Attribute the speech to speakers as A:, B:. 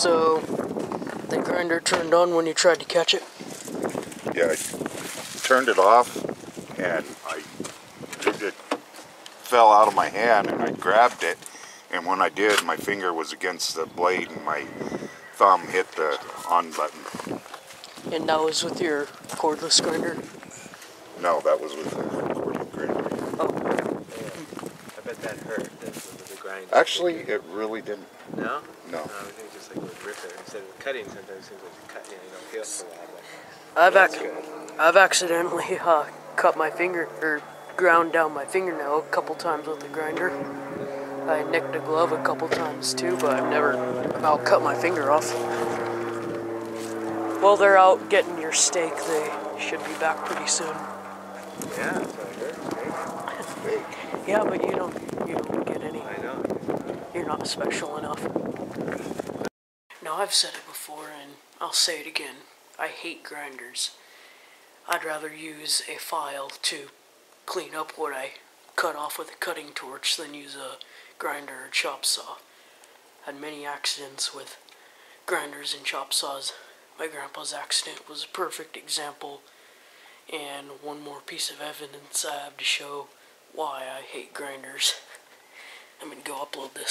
A: So, the grinder turned on when you tried to catch it?
B: Yeah, I turned it off and it fell out of my hand and I grabbed it, and when I did, my finger was against the blade and my thumb hit the on button.
A: And that was with your cordless grinder?
B: No, that was with the cordless grinder.
A: Oh.
C: Yeah. I bet that hurt, the grind.
B: Actually, it really didn't.
C: No?
B: No.
C: I think just like with ripper. Instead of cutting, sometimes it seems like cut, you don't heal for a while.
A: I've accidentally cut my finger, or ground down my fingernail a couple times with the grinder. I nicked a glove a couple times too, but I've never about cut my finger off. Well, they're out getting your steak. They should be back pretty soon.
C: Yeah, that's what I heard.
B: Steak.
A: Yeah, but you don't get any.
C: I know.
A: You're not special enough. Now, I've said it before, and I'll say it again. I hate grinders. I'd rather use a file to clean up what I cut off with a cutting torch than use a grinder or chop saw. Had many accidents with grinders and chop saws. My grandpa's accident was a perfect example, and one more piece of evidence I have to show why I hate grinders. I'm gonna go upload this.